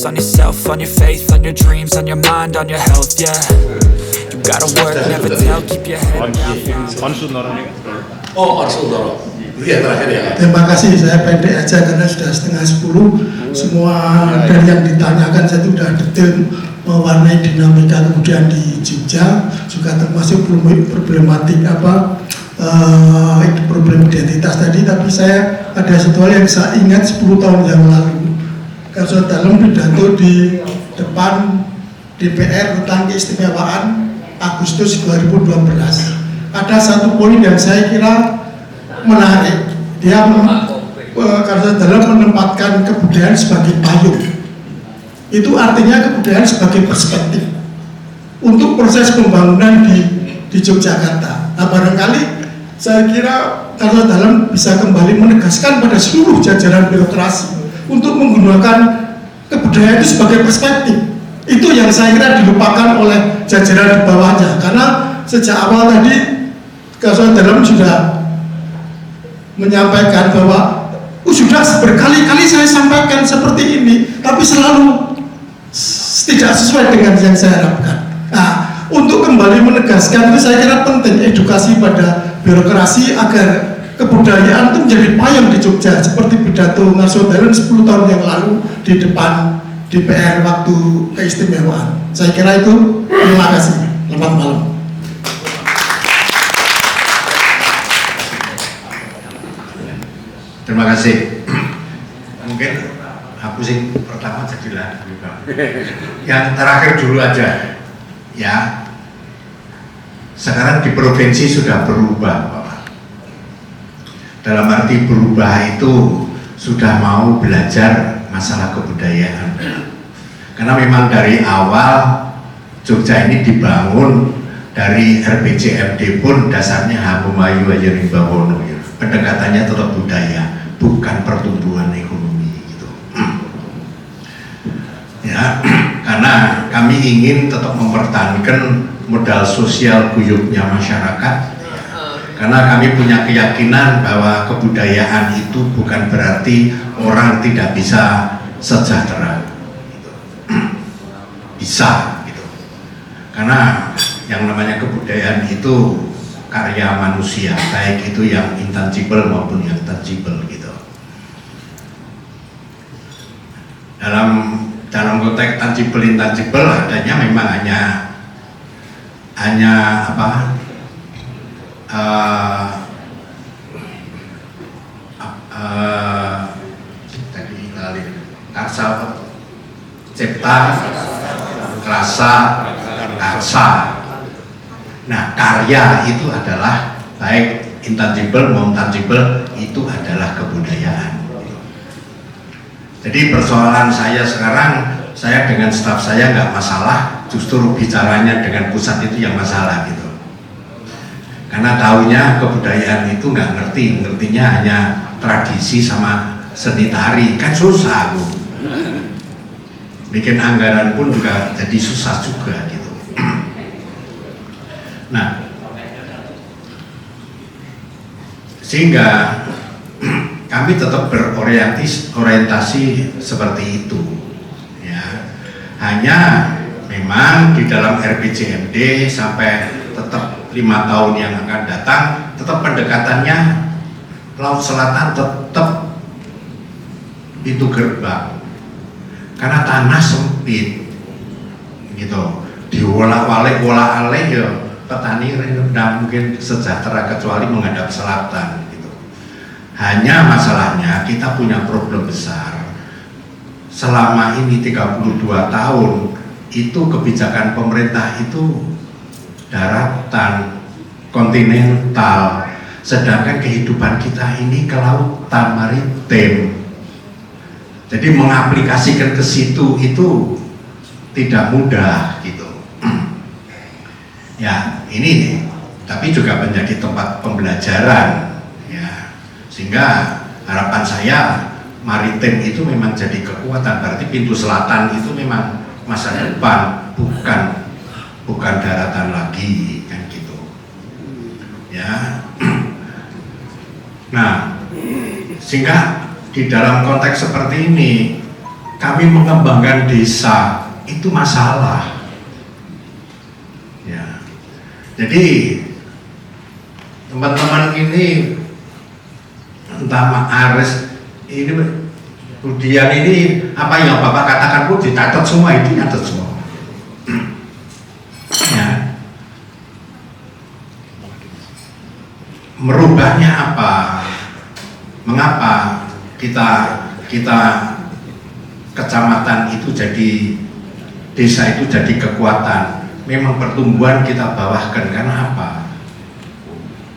focus on yourself, on your faith, on your dreams, on your mind, on your health, yeah. You gotta work, never tell, keep your head down. Terima kasih, saya pendek aja karena sudah 9:30. Semua dari yang ditanyakan saya sudah detail mewarnai dinamika kemudian di Jogja, juga termasuk problematik problem identitas tadi. Tapi saya ada satu hal yang saya ingat 10 tahun yang lalu, kalau dalam pidato di depan DPR tentang keistimewaan Agustus 2012, ada satu poin yang saya kira menarik. Dia karena dalam menempatkan kebudayaan sebagai payung, itu artinya kebudayaan sebagai perspektif untuk proses pembangunan di Yogyakarta. Nah, barangkali saya kira karena dalam bisa kembali menegaskan pada seluruh jajaran birokrasi untuk menggunakan kebudayaan itu sebagai perspektif. Itu yang saya kira dilupakan oleh jajaran di bawahnya, karena sejak awal tadi kalau dalam sudah menyampaikan bahwa sudah berkali-kali saya sampaikan seperti ini, tapi selalu tidak sesuai dengan yang saya harapkan. Nah, untuk kembali menegaskan itu saya kira penting edukasi pada birokrasi agar kebudayaan itu menjadi payung di Jogja, seperti pidato Ngarso Dalen 10 tahun yang lalu di depan DPR waktu keistimewaan. Saya kira itu. Terima kasih. Selamat malam. Terima kasih. Mungkin aku sih pertama jadilah yang terakhir dulu aja ya. Sekarang di provinsi sudah berubah, Bapak. Dalam arti berubah itu sudah mau belajar masalah kebudayaan. Karena memang dari awal Jogja ini dibangun dari RPJMD pun dasarnya Hamumayu Ajarimbawono ya. Pendekatannya tetap budaya, bukan pertumbuhan ekonomi gitu. Ya, karena kami ingin tetap mempertahankan modal sosial guyupnya masyarakat. Karena kami punya keyakinan bahwa kebudayaan itu bukan berarti orang tidak bisa sejahtera. Gitu. Bisa gitu. Karena yang namanya kebudayaan itu karya manusia, baik itu yang intangible maupun yang tangible gitu. Dalam konteks tangible intangible adanya memang hanya apa? Karsa, cipta, rasa, karsa. Nah, karya itu adalah baik intangible maupun tangible, itu adalah kebudayaan. Jadi persoalan saya sekarang, saya dengan staf saya nggak masalah, justru bicaranya dengan pusat itu yang masalah gitu. Karena taunya kebudayaan itu nggak ngertinya hanya tradisi sama seni tari, kan susah Bu. Bikin anggaran pun juga jadi susah juga gitu. Nah, sehingga kami tetap berorientasi seperti itu ya. Hanya memang di dalam RPJMD sampai tetap 5 tahun yang akan datang tetap pendekatannya Laut Selatan tetap pintu gerbang, karena tanah sempit gitu, diwolak-walik ya petani tidak mungkin sejahtera kecuali menghadap selatan gitu. Hanya masalahnya kita punya problem besar. Selama ini 32 tahun itu kebijakan pemerintah itu daratan, kontinental, sedangkan kehidupan kita ini kelautan, maritim. Jadi mengaplikasikan ke situ itu tidak mudah gitu. Ya, ini tapi juga menjadi tempat pembelajaran ya. Sehingga harapan saya maritim itu memang jadi kekuatan, berarti pintu selatan itu memang masa depan, bukan daratan lagi kan gitu. Ya. Nah, sehingga di dalam konteks seperti ini kami mengembangkan desa itu masalah. Ya. Jadi teman-teman ini entah Mak Aris ini Budian ini apa yang Bapak katakan pun dicatat semua, itu nyatat semua. Ya. Merubahnya apa? Mengapa kita kecamatan itu jadi, desa itu jadi kekuatan? Memang pertumbuhan kita bawahkan karena apa?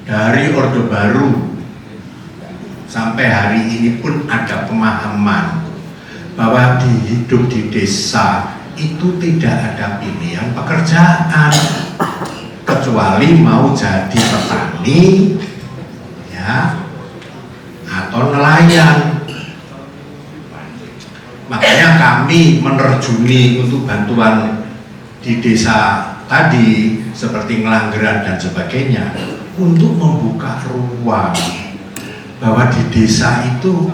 Dari Orde Baru sampai hari ini pun ada pemahaman bahwa hidup di desa itu tidak ada pilihan pekerjaan kecuali mau jadi petani ya atau nelayan. Makanya kami menerjuni untuk bantuan di desa tadi seperti Ngelanggeran dan sebagainya untuk membuka ruang bahwa di desa itu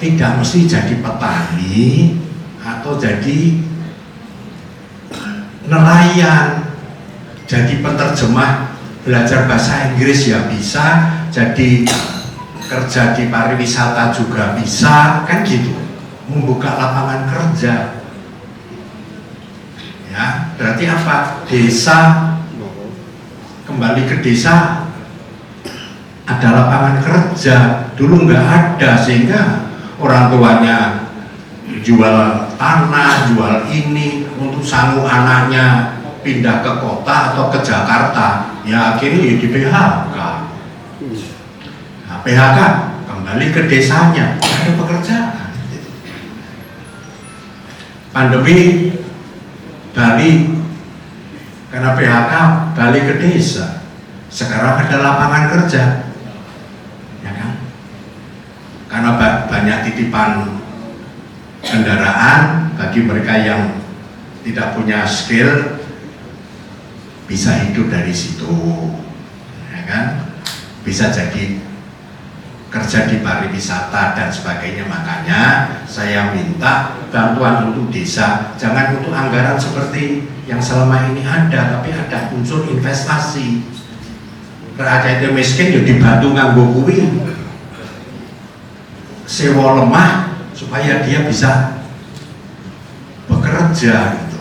tidak mesti jadi petani atau jadi nelayan, jadi penerjemah belajar bahasa Inggris ya bisa, jadi kerja di pariwisata juga bisa, kan gitu, membuka lapangan kerja. Ya, berarti apa? Desa, kembali ke desa, ada lapangan kerja. Dulu nggak ada, sehingga orang tuanya jual tanah, jual ini untuk sanggup anaknya pindah ke kota atau ke Jakarta, ya akhirnya di PHK. Nah, PHK kembali ke desanya, ada pekerjaan. Pandemi balik karena PHK, balik ke desa. Sekarang ada lapangan kerja. Karena banyak titipan kendaraan bagi mereka yang tidak punya skill bisa hidup dari situ, ya kan? Bisa jadi kerja di pariwisata dan sebagainya. Makanya saya minta bantuan untuk desa, jangan untuk anggaran seperti yang selama ini ada, tapi ada unsur investasi. Rakyat itu miskin ya dibantu nganggo kuwi, sewa lemah supaya dia bisa bekerja gitu.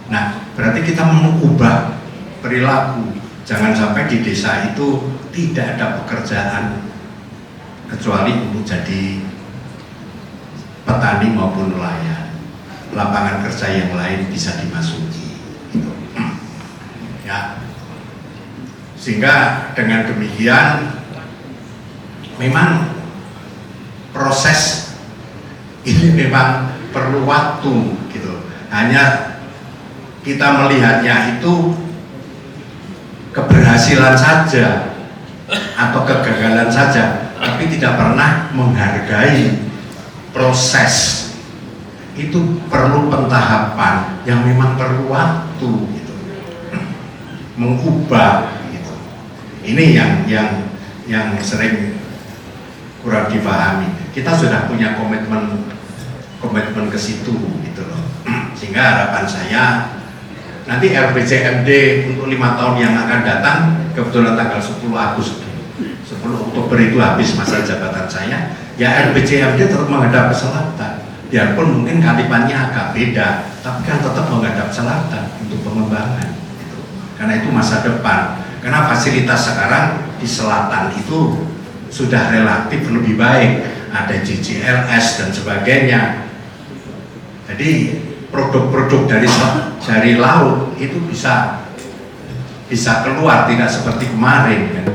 Nah, berarti kita mengubah perilaku. Jangan sampai di desa itu tidak ada pekerjaan kecuali untuk jadi petani maupun nelayan. Lapangan kerja yang lain bisa dimasuki gitu. Ya. Sehingga dengan demikian memang proses ini memang perlu waktu gitu. Hanya kita melihatnya itu keberhasilan saja atau kegagalan saja, tapi tidak pernah menghargai proses. Itu perlu pentahapan yang memang perlu waktu gitu. Mengubah gitu. Ini yang sering kurang dipahami. Kita sudah punya komitmen ke situ gitu loh. Sehingga harapan saya nanti RPJMD untuk 5 tahun yang akan datang, kebetulan tanggal 10 Agustus 10 Oktober itu habis masa jabatan saya, ya RPJMD tetap menghadap ke selatan. Biarpun mungkin kalipannya agak beda, tapi kan tetap menghadap selatan untuk pengembangan gitu. Karena itu masa depan. Karena fasilitas sekarang di selatan itu sudah relatif lebih baik, ada JJLS dan sebagainya. Jadi produk-produk dari laut itu bisa keluar, tidak seperti kemarin kan.